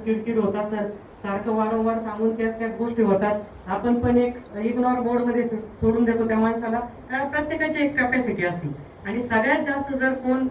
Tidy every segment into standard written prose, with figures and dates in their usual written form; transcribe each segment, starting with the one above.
चिडचिड होता सर, सारखं वारंवार सांगून त्याच गोष्टी होतात. आपण पण एक इग्नोर मोड मध्ये सोडून देतो त्या माणसाला, कारण प्रत्येकाची एक कॅपॅसिटी असते. आणि सगळ्यात जास्त जर कोण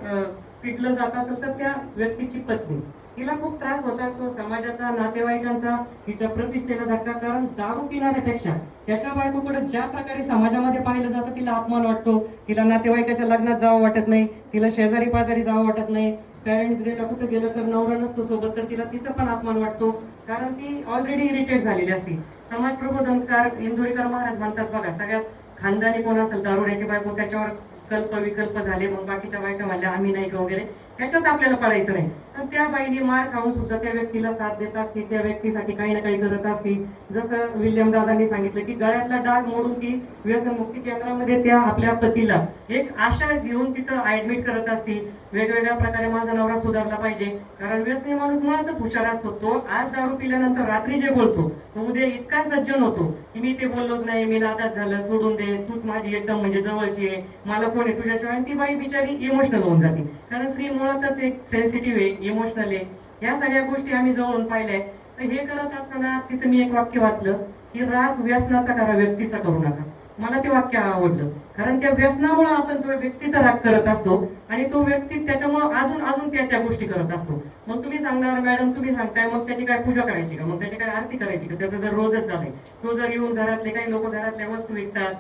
पिटलं जात असेल तर त्या व्यक्तीची पत्नी. तिला खूप त्रास होत असतो समाजाचा, नातेवाईकांचा, तिच्या प्रतिष्ठेला धक्का. कारण दारू पिणाऱ्यापेक्षा त्याच्या बायकोकडे ज्या प्रकारे समाजामध्ये पाहिलं जातं तिला अपमान वाटतो. तिला नातेवाईकाच्या लग्नात जावं वाटत नाही, तिला शेजारी पाजारी जावं वाटत नाही, पॅरेंट्स डेला कुठे गेलं तर नवरा नसतो सोबत तर तिला तिथं पण अपमान वाटतो. कारण ती ऑलरेडी इरिटेट झालेली असते. समाज प्रबोधनकार इंदोरीकर महाराज म्हणतात बघा, सगळ्यात खानदानी कोण असेल दारुड्याची बायको, त्याच्यावर कल्प विकल्प झाले. मग बाकीच्या बायका म्हणल्या आम्ही नाही का वगैरे, त्याच्यात आपल्याला पडायचं नाही. पण त्या बाईने मार खाऊन सुद्धा त्या व्यक्तीला साथ देत असते, त्या व्यक्तीसाठी काही ना काही करत असते. जसं विल्यम दादांनी सांगितलं की गळ्यातला डाग मोडून ती व्यसनमुक्ती केंद्रामध्ये त्या आपल्या पतीला एक आशा घेऊन तिथं ऍडमिट करत असते. वेगवेगळ्या प्रकारे माझा नवरा सुधारला पाहिजे, कारण व्यसनी माणूस मुळातच हुशार असतो. तो आज दारू पिल्यानंतर रात्री जे बोलतो तो उद्या इतका सज्जन होतो की मी ते बोललोच नाही, मी नादात झालं, सोडून दे, तूच माझी एकदम म्हणजे जवळची आहे, मला कोण आहे तुझ्याशिवाय. ती बाई बिचारी इमोशनल होऊन जाते, कारण स्त्री मुळातच एक सेन्सिटिव्ह आहे, इमोशनल आहे. या सगळ्या गोष्टी आम्ही जवळून पाहिल्या. तर हे करत असताना तिथं मी एक वाक्य वाचलं की राग व्यसनाचा करा, व्यक्तीचा करू नका. मला ते वाक्य आवडलं, कारण त्या व्यसनामुळे आपण तो व्यक्तीचा राग करत असतो आणि तो व्यक्ती त्याच्यामुळे अजून अजून त्या गोष्टी करत असतो. मग तुम्ही सांगणार मॅडम, तुम्ही सांगताय मग त्याची काय पूजा करायची का, मग त्याची काय आरती करायची का? त्याचं जर रोजच झालंय, तो जर येऊन घरातले काही लोक घरातल्या वस्तू विकतात,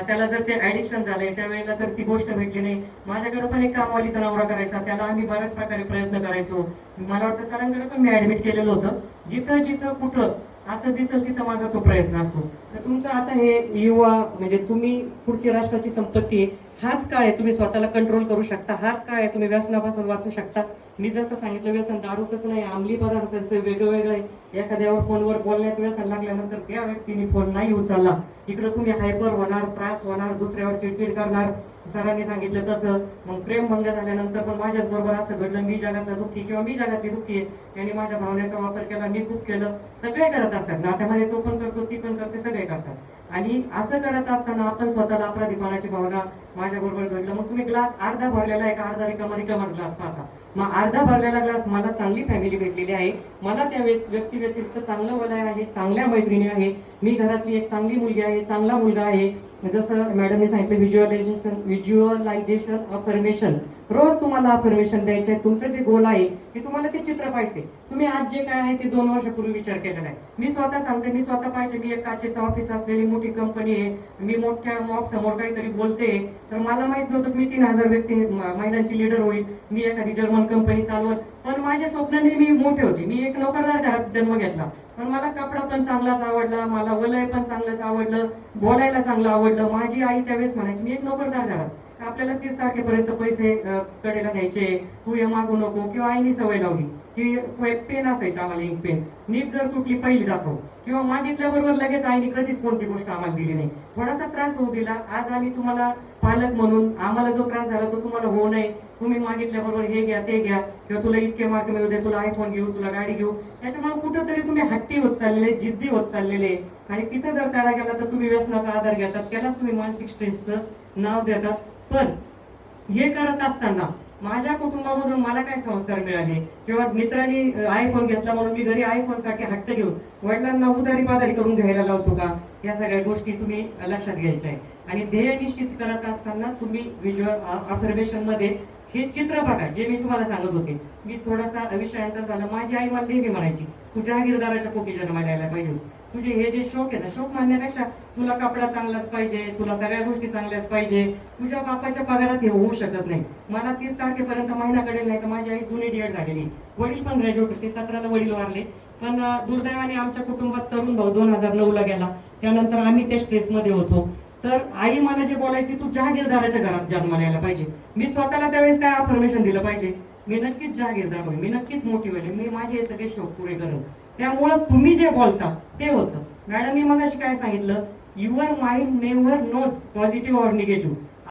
त्याला जर ते ऍडिक्शन झालंय, त्यावेळेला तर ती गोष्ट भेटली नाही. माझ्याकडे पण एक कामवालीचा नवरा करायचा, त्याला आम्ही बऱ्याच प्रकारे प्रयत्न करायचो. मला वाटतं सरांकडे पण मी ऍडमिट केलेलं होतं. जिथं जिथं कुठं असं दिसेल तिथं माझा तो प्रयत्न असतो. तर तुमचं आता हे युवा म्हणजे तुम्ही पुढची राष्ट्राची संपत्ती आहे. हाच काळ आहे तुम्ही स्वतःला कंट्रोल करू शकता, हाच काळ आहे तुम्ही व्यसनापासून वाचू शकता. मी जसं सांगितलं, व्यसन दारूच नाही, अंमली पदार्थांचं वेगवेगळं आहे. एखाद्यावर फोनवर बोलण्याचं व्यसन लागल्यानंतर त्या व्यक्तीने फोन नाही उचलला, इकडं तुम्ही हायपर होणार, त्रास होणार, दुसऱ्यावर चिडचिड करणार. सरांनी सांगितलं तसं. मग प्रेम भंग झाल्यानंतर पण माझ्याच बरोबर असं घडलं, मी जगातला दुःखी किंवा मी जगातली दुःखी आहे, त्यांनी माझ्या भावनेचा वापर केला, मी खूप केलं. सगळे करत असतात नात्यामध्ये, तो पण करतो, ती पण करते, सगळे करतात. आणि असं करत असताना आपण स्वतःला अपराधीपणाची भावना, माझ्या बरोबर घडलं. मग तुम्ही ग्लास अर्धा भरलेला आहे का अर्धा रिकामाच ग्लास पाहता? मग अर्धा भरलेला ग्लास, मला चांगली फॅमिली भेटलेली आहे, मला त्या व्यक्ती व्यतिरिक्त चांगलं वलय आहे, चांगल्या मैत्रिणी आहे, मी घरातली एक चांगली मुलगी आहे, चांगला मुलगा आहे. जसं मॅडमने सांगितलं व्हिज्युअलायझेशन अफर्मेशन, रोज तुम्हाला अफर्मेशन द्यायचे आहे. तुमचं जे गोल आहे की तुम्हाला ते चित्र पाहिजे. तुम्ही आज जे काय आहे ते 2 वर्षापूर्वी विचार केलेला आहे. मी स्वतः सांगते, मी स्वतः पाहिजे, मी एक काचेचं ऑफिस असलेली मोठी कंपनी आहे, मी मोठ्या मॉब समोर काहीतरी बोलते, तर मला माहित नव्हतं की मी 3000 महिलांची लीडर होईल, मी एखादी जर्मन कंपनी चालवत. पण माझ्या स्वप्नाने मी मोठे होते. मी एक नोकरदार घरात जन्म घेतला, पण मला कपडा पण चांगलाच आवडला, मला वलय पण चांगलंच आवडलं, बोलायला चांगलं आवडलं. माझी आई त्यावेळेस म्हणायची, मी एक नोकरदार घरात, आपल्याला 30 तारखेपर्यंत पैसे कडेला घ्यायचे, तू हे मागू नको. किंवा आईने सवय लावली की पेन असायची आम्हाला, इंक पेन, नीट जर तुटली पहिली दाखव, किंवा मागितल्याबरोबर लगेच आईने कधीच कोणती गोष्ट आम्हाला दिली नाही, थोडासा त्रास होऊ दिला. आज आम्ही तुम्हाला पालक म्हणून, आम्हाला जो त्रास झाला तो तुम्हाला होऊ नये, तुम्ही मागितल्याबरोबर हे घ्या ते घ्या, किंवा तुला इतके मार्क मिळू दे, तुला आयफोन घेऊ, तुला गाडी घेऊ. त्याच्यामुळे कुठंतरी तुम्ही हट्टी होत चाललेले, जिद्दी होत चाललेले. आणि तिथं जर तडा गेला तर तुम्ही व्यसनाचा आधार घेतात, त्यालाच तुम्ही मानसिक स्ट्रेसचं नाव देतात. पण हे करत असताना माझ्या कुटुंबामधून मला काय संस्कार मिळाले, किंवा मित्रांनी आयफोन घेतला म्हणून मी घरी आयफोन साठी हट्ट घेऊन वडिलांना उधारी पाधारी करून घ्यायला लावतो का? या सगळ्या गोष्टी तुम्ही लक्षात घ्यायच्या आहे. आणि ध्येय निश्चित करत असताना तुम्ही व्हिज्युअल अफर्मेशन मध्ये हे चित्र बघा, जे मी तुम्हाला सांगत होते. मी थोडासा विषयांतर झाला. माझी आई मला नेहमी म्हणायची, तू जहागीरदाराच्या पोटी जन्माला यायला पाहिजे, तुझे हे जे शौक आहे ना, शौक मानण्यापेक्षा तुला कपडा चांगलाच पाहिजे, तुला सगळ्या गोष्टी चांगल्याच पाहिजे, तुझ्या बापाच्या पगारात हे होऊ शकत नाही. मला 30 तारखेपर्यंत महिनाकडे न्यायचं. माझी आई जुनी डीएड झालेली, वडील पण ग्रॅज्युएट होते, 17ला वडील वारले. पण दुर्दैवाने आमच्या कुटुंबात तरुण भाऊ 2009ला गेला. त्यानंतर आम्ही त्या स्ट्रेसमध्ये होतो. तर आई मला जे बोलायची, तू जहागीरदाराच्या घरात जन्माला यायला पाहिजे. मी स्वतःला त्यावेळेस काय अफर्मेशन दिलं पाहिजे, मी नक्कीच जहागीरदार होईल, मी नक्कीच मोठी होईल, मी माझे हे सगळे शौक पुरे करेन. त्यामुळं तुम्ही जे बोलता ते होतं. मॅडम मी मगाशी काय सांगितलं, your mind never knows positive or negative.